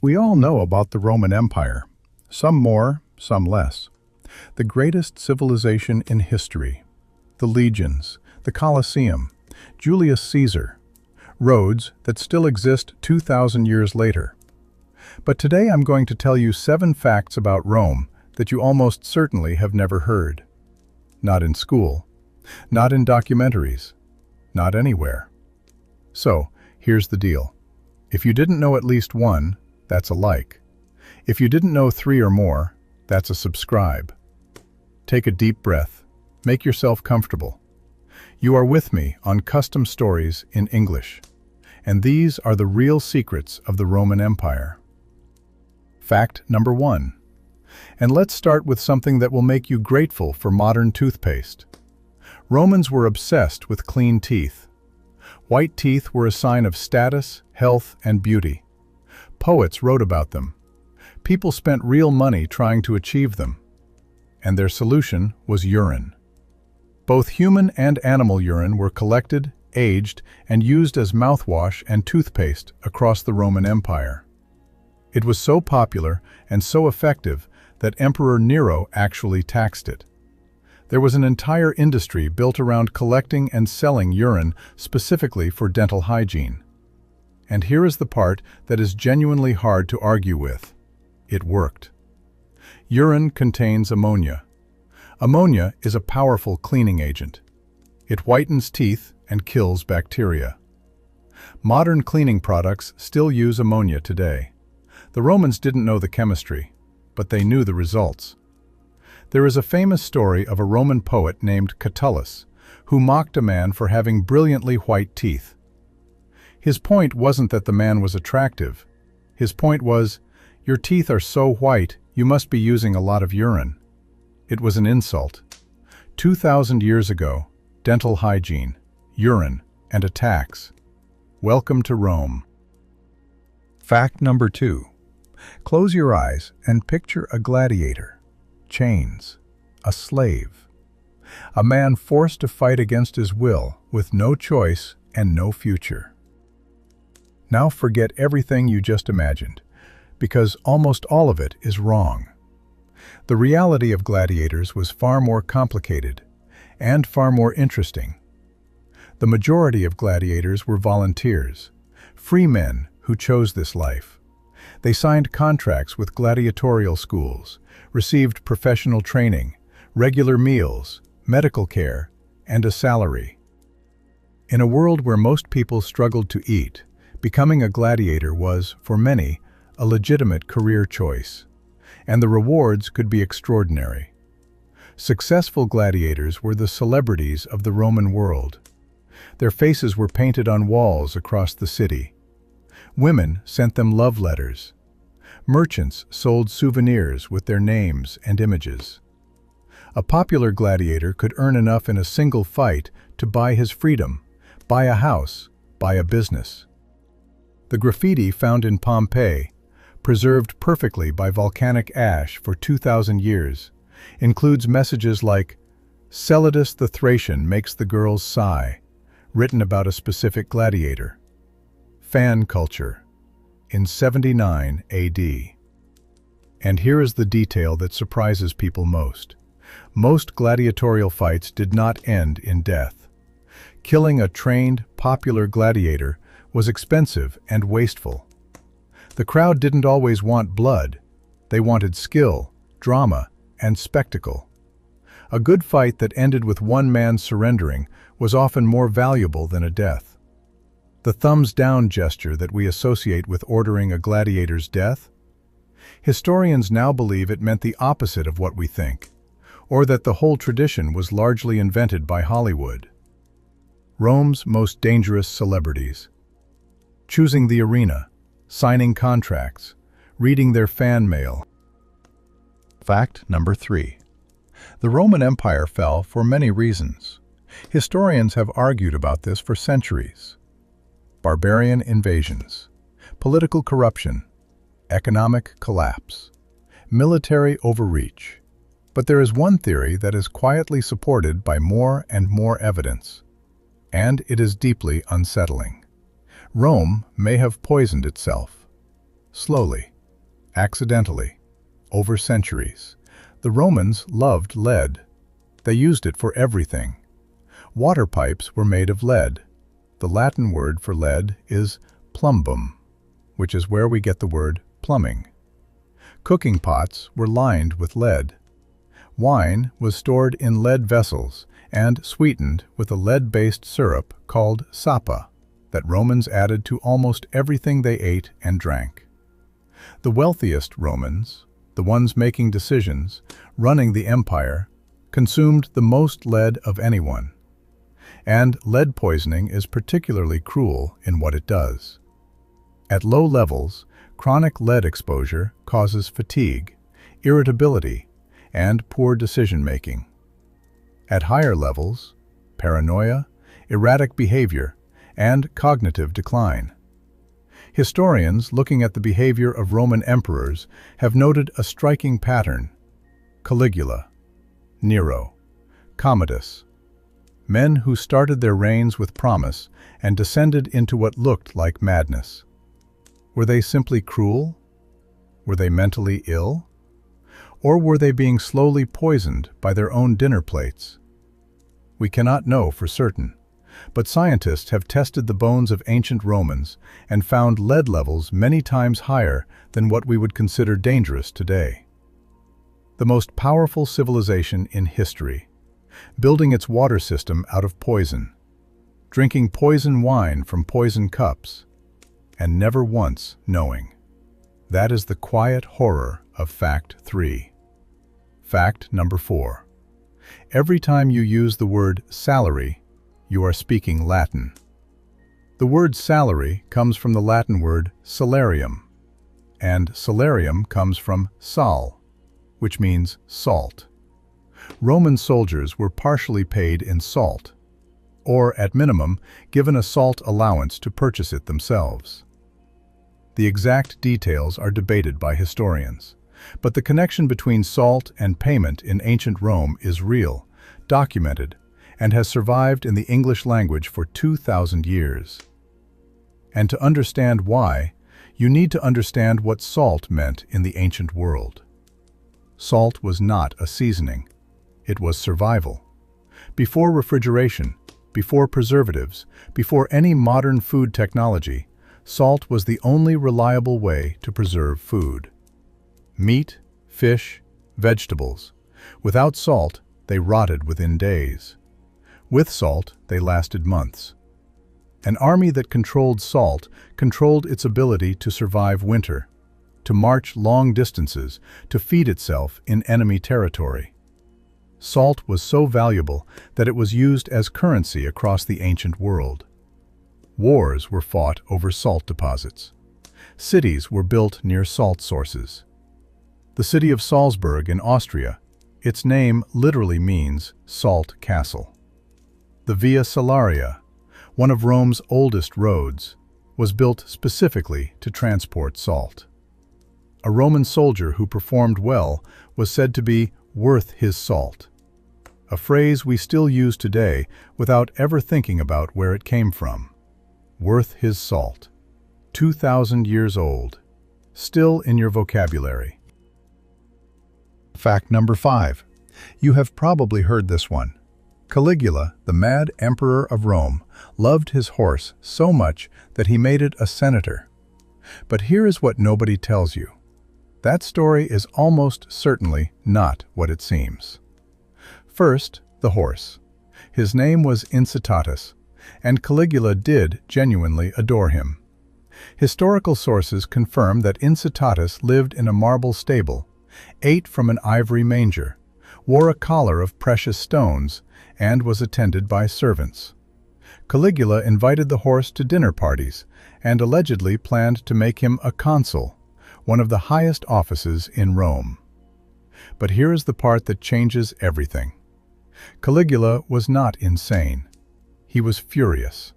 We all know about the Roman Empire, some more, some less. The greatest civilization in history. The legions, the Colosseum, Julius Caesar, roads that still exist 2,000 years later. But today I'm going to tell you 7 facts about Rome that you almost certainly have never heard. Not in school, not in documentaries, not anywhere. So, here's the deal. If you didn't know at least one, that's a like. If you didn't know 3 or more, that's a subscribe. Take a deep breath. Make yourself comfortable. You are with me on Custom Stories in English, and these are the real secrets of the Roman Empire. Fact number 1. And let's start with something that will make you grateful for modern toothpaste. Romans were obsessed with clean teeth. White teeth were a sign of status, health, and beauty. Poets wrote about them. People spent real money trying to achieve them. And their solution was urine. Both human and animal urine were collected, aged, and used as mouthwash and toothpaste across the Roman Empire. It was so popular and so effective that Emperor Nero actually taxed it. There was an entire industry built around collecting and selling urine specifically for dental hygiene. And here is the part that is genuinely hard to argue with. It worked. Urine contains ammonia. Ammonia is a powerful cleaning agent. It whitens teeth and kills bacteria. Modern cleaning products still use ammonia today. The Romans didn't know the chemistry, but they knew the results. There is a famous story of a Roman poet named Catullus, who mocked a man for having brilliantly white teeth. His point wasn't that the man was attractive. His point was, "Your teeth are so white, you must be using a lot of urine." It was an insult. 2,000 years ago, dental hygiene, urine, and a tax. Welcome to Rome. Fact number 2. Close your eyes and picture a gladiator. Chains. A slave. A man forced to fight against his will, with no choice and no future. Now forget everything you just imagined, because almost all of it is wrong. The reality of gladiators was far more complicated and far more interesting. The majority of gladiators were volunteers, free men who chose this life. They signed contracts with gladiatorial schools, received professional training, regular meals, medical care, and a salary. In a world where most people struggled to eat, becoming a gladiator was, for many, a legitimate career choice, and the rewards could be extraordinary. Successful gladiators were the celebrities of the Roman world. Their faces were painted on walls across the city. Women sent them love letters. Merchants sold souvenirs with their names and images. A popular gladiator could earn enough in a single fight to buy his freedom, buy a house, buy a business. The graffiti found in Pompeii, preserved perfectly by volcanic ash for 2,000 years, includes messages like, "Celadus the Thracian makes the girls sigh," written about a specific gladiator. Fan culture, in 79 AD. And here is the detail that surprises people most. Most gladiatorial fights did not end in death. Killing a trained, popular gladiator was expensive and wasteful. The crowd didn't always want blood. They wanted skill, drama, and spectacle. A good fight that ended with one man surrendering was often more valuable than a death. The thumbs down gesture that we associate with ordering a gladiator's death? Historians now believe it meant the opposite of what we think, or that the whole tradition was largely invented by Hollywood. Rome's most dangerous celebrities. Choosing the arena, signing contracts, reading their fan mail. Fact number 3. The Roman Empire fell for many reasons. Historians have argued about this for centuries. Barbarian invasions, political corruption, economic collapse, military overreach. But there is one theory that is quietly supported by more and more evidence, and it is deeply unsettling. Rome may have poisoned itself, slowly. accidentally, over centuries. The Romans loved lead. They used it for everything. Water pipes were made of lead. The Latin word for lead is plumbum, which is where we get the word plumbing. Cooking pots were lined with lead. Wine was stored in lead vessels and sweetened with a lead-based syrup called sapa that Romans added to almost everything they ate and drank. The wealthiest Romans, the ones making decisions, running the empire, consumed the most lead of anyone. And lead poisoning is particularly cruel in what it does. At low levels, chronic lead exposure causes fatigue, irritability, and poor decision-making. At higher levels, paranoia, erratic behavior, and cognitive decline. Historians looking at the behavior of Roman emperors have noted a striking pattern. Caligula, Nero, Commodus, men who started their reigns with promise and descended into what looked like madness. Were they simply cruel? Were they mentally ill? Or were they being slowly poisoned by their own dinner plates? We cannot know for certain, but scientists have tested the bones of ancient Romans and found lead levels many times higher than what we would consider dangerous today. The most powerful civilization in history, building its water system out of poison, drinking poison wine from poison cups, and never once knowing. That is the quiet horror of Fact 3. Fact number 4. Every time you use the word salary, you are speaking Latin. The word salary comes from the Latin word salarium, and salarium comes from sal, which means salt. Roman soldiers were partially paid in salt, or at minimum, given a salt allowance to purchase it themselves. The exact details are debated by historians, but the connection between salt and payment in ancient Rome is real, documented, and has survived in the English language for 2,000 years. And to understand why, you need to understand what salt meant in the ancient world. Salt was not a seasoning. It was survival. Before refrigeration, before preservatives, before any modern food technology, salt was the only reliable way to preserve food. Meat, fish, vegetables. Without salt, they rotted within days. With salt, they lasted months. An army that controlled salt controlled its ability to survive winter, to march long distances, to feed itself in enemy territory. Salt was so valuable that it was used as currency across the ancient world. Wars were fought over salt deposits. Cities were built near salt sources. The city of Salzburg in Austria, its name literally means salt castle. The Via Salaria, one of Rome's oldest roads, was built specifically to transport salt. A Roman soldier who performed well was said to be worth his salt, a phrase we still use today without ever thinking about where it came from. Worth his salt. 2,000 years old. Still in your vocabulary. Fact number 5. You have probably heard this one. Caligula, the mad emperor of Rome, loved his horse so much that he made it a senator. But here is what nobody tells you. That story is almost certainly not what it seems. First, the horse. His name was Incitatus, and Caligula did genuinely adore him. Historical sources confirm that Incitatus lived in a marble stable, ate from an ivory manger, wore a collar of precious stones, and was attended by servants. Caligula invited the horse to dinner parties and allegedly planned to make him a consul, one of the highest offices in Rome. But here is the part that changes everything. Caligula was not insane. He was furious.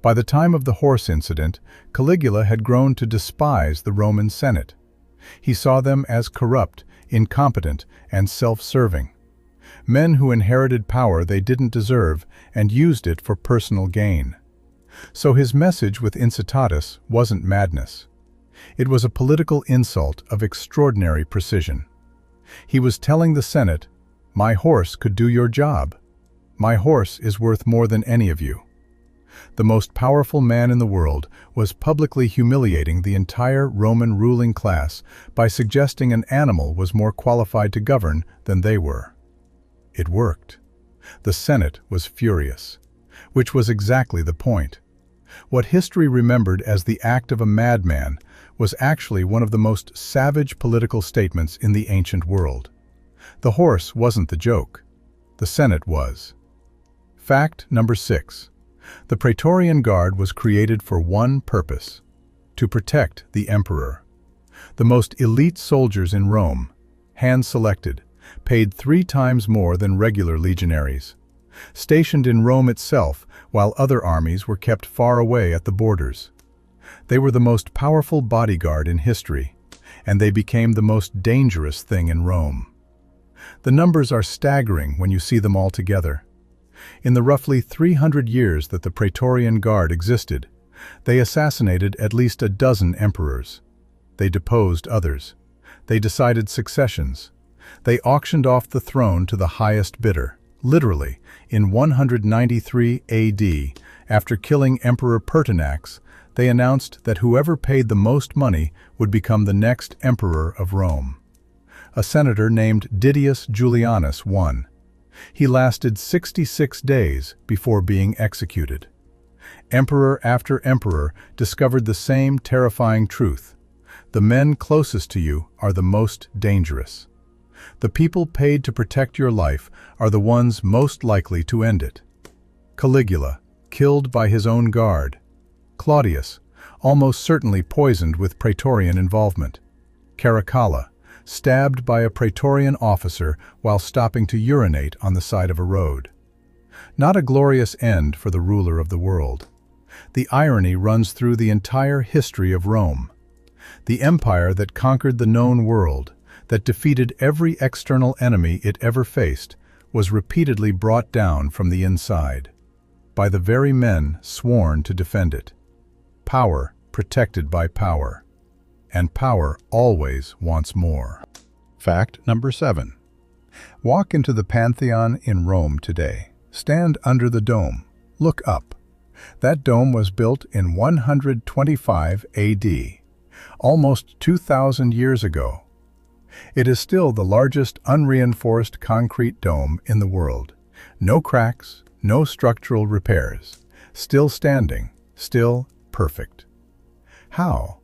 By the time of the horse incident, Caligula had grown to despise the Roman Senate. He saw them as corrupt, incompetent, and self-serving. Men who inherited power they didn't deserve and used it for personal gain. So his message with Incitatus wasn't madness. It was a political insult of extraordinary precision. He was telling the Senate, "My horse could do your job. My horse is worth more than any of you." The most powerful man in the world was publicly humiliating the entire Roman ruling class by suggesting an animal was more qualified to govern than they were. It worked. The Senate was furious, which was exactly the point. What history remembered as the act of a madman was actually one of the most savage political statements in the ancient world. The horse wasn't the joke. The Senate was. Fact number 6. The Praetorian Guard was created for one purpose: to protect the emperor. The most elite soldiers in Rome, hand-selected, paid 3 times more than regular legionaries, stationed in Rome itself while other armies were kept far away at the borders. They were the most powerful bodyguard in history, and they became the most dangerous thing in Rome. The numbers are staggering when you see them all together. In the roughly 300 years that the Praetorian Guard existed, they assassinated at least a dozen emperors. They deposed others. They decided successions. They auctioned off the throne to the highest bidder. Literally, in 193 AD, after killing Emperor Pertinax, they announced that whoever paid the most money would become the next emperor of Rome. A senator named Didius Julianus won. He lasted 66 days before being executed. Emperor after emperor discovered the same terrifying truth: the men closest to you are the most dangerous. The people paid to protect your life are the ones most likely to end it. Caligula, killed by his own guard. Claudius, almost certainly poisoned with Praetorian involvement. Caracalla, stabbed by a Praetorian officer while stopping to urinate on the side of a road. Not a glorious end for the ruler of the world. The irony runs through the entire history of Rome. The empire that conquered the known world, that defeated every external enemy it ever faced, was repeatedly brought down from the inside, by the very men sworn to defend it. Power protected by power. And power always wants more. Fact number 7. Walk into the Pantheon in Rome today. Stand under the dome. Look up. That dome was built in 125 AD, almost 2,000 years ago. It is still the largest unreinforced concrete dome in the world. No cracks, no structural repairs. Still standing, still perfect. How?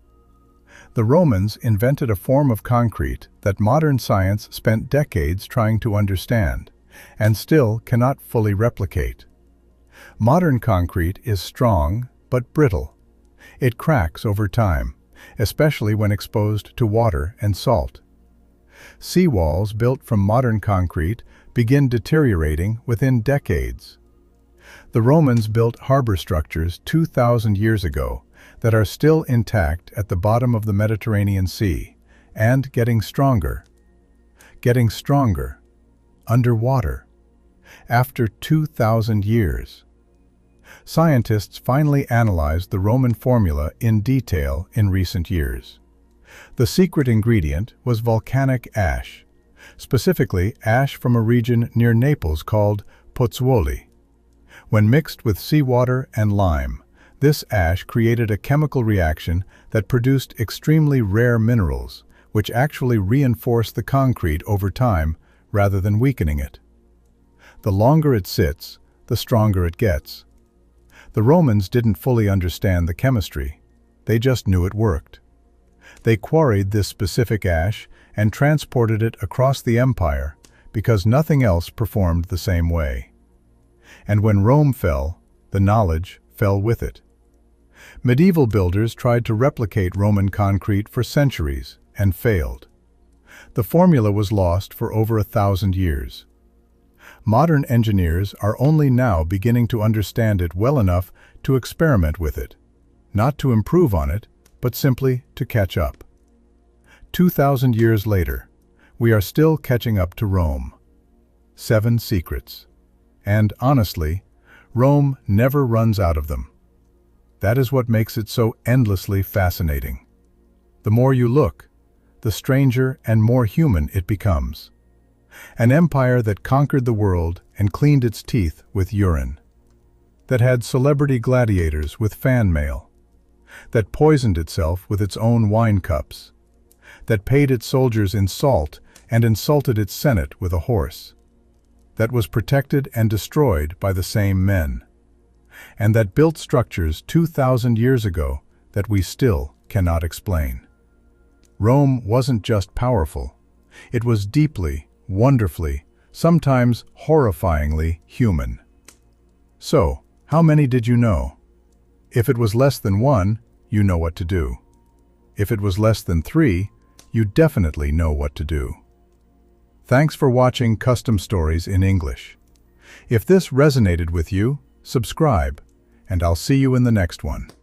The Romans invented a form of concrete that modern science spent decades trying to understand, and still cannot fully replicate. Modern concrete is strong but brittle. It cracks over time, especially when exposed to water and salt. Seawalls built from modern concrete begin deteriorating within decades. The Romans built harbor structures 2,000 years ago that are still intact at the bottom of the Mediterranean Sea, and getting stronger. Getting stronger. Underwater. After 2,000 years. Scientists finally analyzed the Roman formula in detail in recent years. The secret ingredient was volcanic ash, specifically ash from a region near Naples called Pozzuoli. When mixed with seawater and lime, this ash created a chemical reaction that produced extremely rare minerals, which actually reinforce the concrete over time rather than weakening it. The longer it sits, the stronger it gets. The Romans didn't fully understand the chemistry. They just knew it worked. They quarried this specific ash and transported it across the empire because nothing else performed the same way. And when Rome fell, the knowledge fell with it. Medieval builders tried to replicate Roman concrete for centuries and failed. The formula was lost for over 1,000 years. Modern engineers are only now beginning to understand it well enough to experiment with it, not to improve on it, but simply to catch up. 2,000 years later, we are still catching up to Rome. 7 secrets. And honestly, Rome never runs out of them. That is what makes it so endlessly fascinating. The more you look, the stranger and more human it becomes. An empire that conquered the world and cleaned its teeth with urine. That had celebrity gladiators with fan mail. That poisoned itself with its own wine cups. That paid its soldiers in salt and insulted its senate with a horse. That was protected and destroyed by the same men. And that built structures 2,000 years ago that we still cannot explain. Rome wasn't just powerful. It was deeply, wonderfully, sometimes horrifyingly human. So, how many did you know? If it was less than 1, you know what to do. If it was less than 3, you definitely know what to do. Thanks for watching Custom Stories in English. If this resonated with you, subscribe, and I'll see you in the next one.